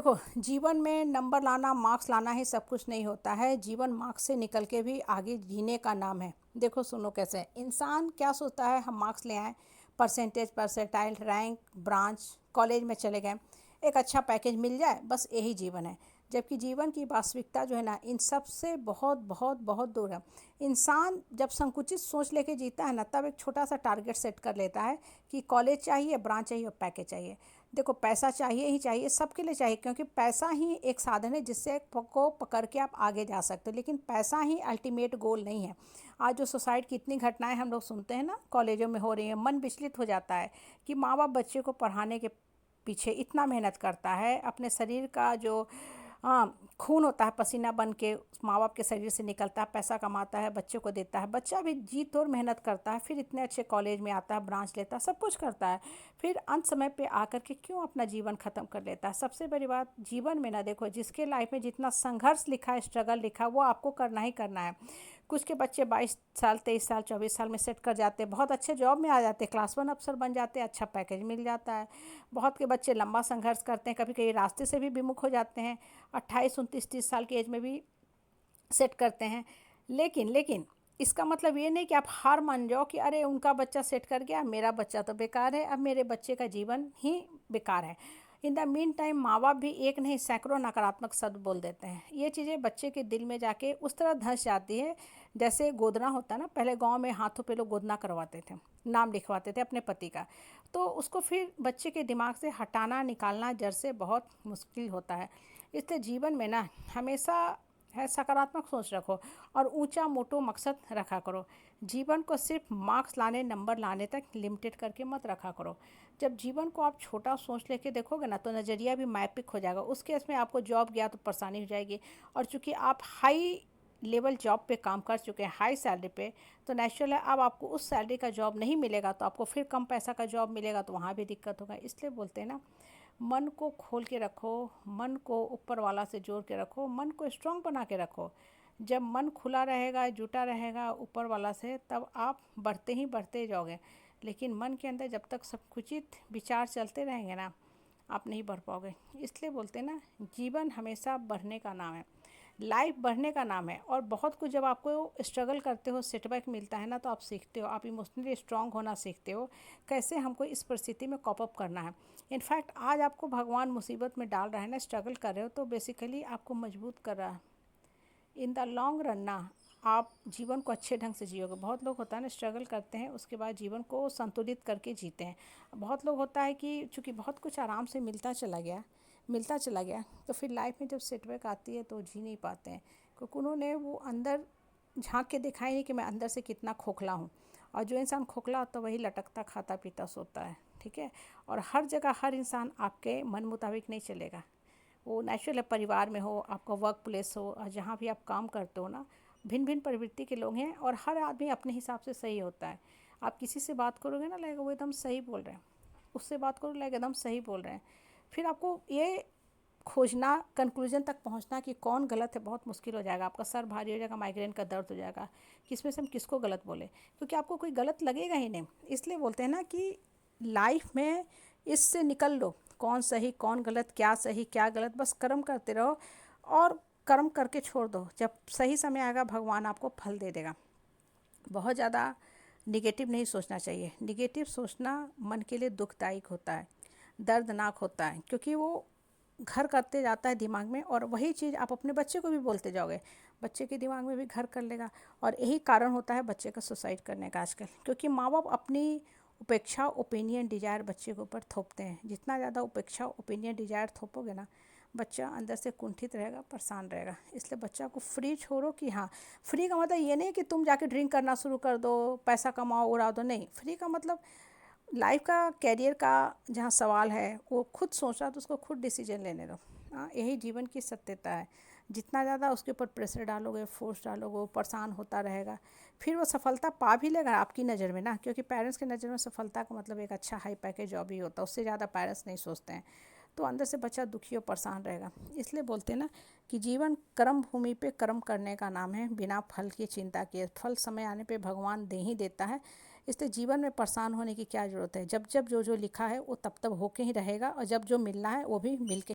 देखो, जीवन में नंबर लाना, मार्क्स लाना ही सब कुछ नहीं होता है। जीवन मार्क्स से निकल के भी आगे जीने का नाम है। देखो सुनो कैसे इंसान क्या सोचता है, हम मार्क्स ले आए, percentage, percentile, rank, branch, college में चले गए, एक अच्छा पैकेज मिल जाए, बस यही जीवन है। जबकि जीवन की वास्तविकता जो है ना, इन सब से बहुत बहुत बहुत दूर है। इंसान जब संकुचित सोच लेके जीता है ना, तब एक छोटा सा टारगेट सेट कर लेता है कि कॉलेज चाहिए, ब्रांच चाहिए और पैकेज चाहिए। देखो, पैसा चाहिए ही चाहिए, सबके लिए चाहिए, क्योंकि पैसा ही एक साधन है जिससे को पकड़ के आप आगे जा सकते हो। लेकिन पैसा ही अल्टीमेट गोल नहीं है। आज जो सोसाइटी की इतनी घटनाएं हम लोग सुनते हैं ना, कॉलेजों में हो रही है, मन विचलित हो जाता है कि माँ बाप बच्चे को पढ़ाने के पीछे इतना मेहनत करता है, अपने शरीर का जो खून होता है, पसीना बन के माँ बाप के शरीर से निकलता है, पैसा कमाता है, बच्चों को देता है, बच्चा भी जी तोड़ मेहनत करता है, फिर इतने अच्छे कॉलेज में आता है, ब्रांच लेता है, सब कुछ करता है, फिर अंत समय पे आकर के क्यों अपना जीवन ख़त्म कर लेता है। सबसे बड़ी बात, जीवन में ना देखो, जिसके लाइफ में जितना संघर्ष लिखा है, स्ट्रगल लिखा है, वो आपको करना ही करना है। कुछ के बच्चे 22 साल, 23 साल, 24 साल में सेट कर जाते हैं, बहुत अच्छे जॉब में आ जाते हैं, क्लास 1 अफसर बन जाते हैं, अच्छा पैकेज मिल जाता है। बहुत के बच्चे लंबा संघर्ष करते हैं, कभी कभी रास्ते से भी विमुख हो जाते हैं, 28, 29, 30 साल की एज में भी सेट करते हैं। लेकिन इसका मतलब ये नहीं कि आप हार मान जाओ कि अरे उनका बच्चा सेट कर गया, मेरा बच्चा तो बेकार है, अब मेरे बच्चे का जीवन ही बेकार है। इन द मीन टाइम माँ बाप भी एक नहीं सैकड़ों नकारात्मक शब्द बोल देते हैं। ये चीज़ें बच्चे के दिल में जाके उस तरह धंस जाती है, जैसे गोदना होता है ना, पहले गांव में हाथों पे लोग गोदना करवाते थे, नाम लिखवाते थे अपने पति का, तो उसको फिर बच्चे के दिमाग से हटाना, निकालना जड़ से बहुत मुश्किल होता है। इसलिए जीवन में ना हमेशा है सकारात्मक सोच रखो और ऊंचा मोटो मकसद रखा करो। जीवन को सिर्फ मार्क्स लाने, नंबर लाने तक लिमिटेड करके मत रखा करो। जब जीवन को आप छोटा सोच लेके देखोगे ना, तो नज़रिया भी मैपिक हो जाएगा। उस केस में आपको जॉब गया तो परेशानी हो जाएगी, और चूंकि आप हाई लेवल जॉब पे काम कर चुके हैं, हाई सैलरी पे, तो नेचुरल है अब आपको उस सैलरी का जॉब नहीं मिलेगा, तो आपको फिर कम पैसा का जॉब मिलेगा, तो वहाँ भी दिक्कत होगा। इसलिए बोलते हैं ना, मन को खोल के रखो, मन को ऊपर वाला से जोड़ के रखो, मन को स्ट्रांग बना के रखो। जब मन खुला रहेगा, जुटा रहेगा ऊपर वाला से, तब आप बढ़ते ही बढ़ते जाओगे। लेकिन मन के अंदर जब तक संकुचित विचार चलते रहेंगे ना, आप नहीं बढ़ पाओगे। इसलिए बोलते हैं ना, जीवन हमेशा बढ़ने का नाम है, लाइफ बढ़ने का नाम है। और बहुत कुछ जब आपको स्ट्रगल करते हो, सेटबैक मिलता है ना, तो आप सीखते हो, आप इमोशनली स्ट्रांग होना सीखते हो, कैसे हमको इस परिस्थिति में कॉप अप करना है। इनफैक्ट आज आपको भगवान मुसीबत में डाल रहा है ना, स्ट्रगल कर रहे हो, तो बेसिकली आपको मजबूत कर रहा है। इन द लॉन्ग रन ना, आप जीवन को अच्छे ढंग से जियोगे। बहुत लोग होता है ना, स्ट्रगल करते हैं, उसके बाद जीवन को संतुलित करके जीते हैं। बहुत लोग होता है कि चूँकि बहुत कुछ आराम से मिलता चला गया, तो फिर लाइफ में जब सेटबैक आती है तो जी नहीं पाते हैं, क्योंकि उन्होंने वो अंदर झांक के दिखाई नहीं कि मैं अंदर से कितना खोखला हूँ। और जो इंसान खोखला होता है वही लटकता, खाता पीता सोता है, ठीक है। और हर जगह हर इंसान आपके मन मुताबिक नहीं चलेगा। वो नेचुरल है, परिवार में हो, आपका वर्क प्लेस हो, और जहाँ भी आप काम करते हो ना, भिन्न भिन्न प्रवृत्ति के लोग हैं, और हर आदमी अपने हिसाब से सही होता है। आप किसी से बात करोगे ना, लगेगा वो एकदम सही बोल रहे हैं, उससे बात करो, लगेगा एकदम सही बोल रहे हैं। फिर आपको ये खोजना, कंक्लूजन तक पहुंचना कि कौन गलत है, बहुत मुश्किल हो जाएगा। आपका सर भारी हो जाएगा, माइग्रेन का दर्द हो जाएगा, किसमें से हम किसको गलत बोले, क्योंकि आपको कोई गलत लगेगा ही नहीं। इसलिए बोलते हैं ना कि लाइफ में इससे निकल लो, कौन सही कौन गलत, क्या सही क्या गलत, बस कर्म करते रहो और कर्म करके छोड़ दो। जब सही समय आएगा, भगवान आपको फल दे देगा। बहुत ज़्यादा निगेटिव नहीं सोचना चाहिए। निगेटिव सोचना मन के लिए दुखदायक होता है, दर्दनाक होता है, क्योंकि वो घर करते जाता है दिमाग में, और वही चीज़ आप अपने बच्चे को भी बोलते जाओगे, बच्चे के दिमाग में भी घर कर लेगा। और यही कारण होता है बच्चे का सुसाइड करने का आजकल, क्योंकि माँ बाप अपनी उपेक्षा, ओपिनियन, डिजायर बच्चे के ऊपर थोपते हैं। जितना ज़्यादा उपेक्षा, ओपिनियन, डिजायर थोपोगे ना, बच्चा अंदर से कुंठित रहेगा, परेशान रहेगा। इसलिए बच्चा को फ्री छोड़ो। कि हाँ, फ्री का मतलब ये नहीं कि तुम जाके ड्रिंक करना शुरू कर दो, पैसा कमाओ, उड़ा दो, नहीं। फ्री का मतलब लाइफ का, कैरियर का जहाँ सवाल है, वो खुद सोचा तो उसको खुद डिसीजन लेने दो। हाँ, यही जीवन की सत्यता है। जितना ज़्यादा उसके ऊपर प्रेशर डालोगे, फोर्स डालोगे, वो परेशान होता रहेगा। फिर वो सफलता पा भी लेगा आपकी नज़र में ना, क्योंकि पेरेंट्स की नज़र में सफलता का मतलब एक अच्छा हाई पैकेज जॉब ही होता है, उससे ज़्यादा पेरेंट्स नहीं सोचते हैं। तो अंदर से बच्चा दुखी और परेशान रहेगा। इसलिए बोलते हैं ना कि जीवन कर्म भूमि पे कर्म करने का नाम है, बिना फल की चिंता किए। फल समय आने पे भगवान दे ही देता है। इसलिए जीवन में परेशान होने की क्या ज़रूरत है। जब जब जो जो लिखा है वो तब तब होके ही रहेगा, और जब जो मिलना है वो भी मिल के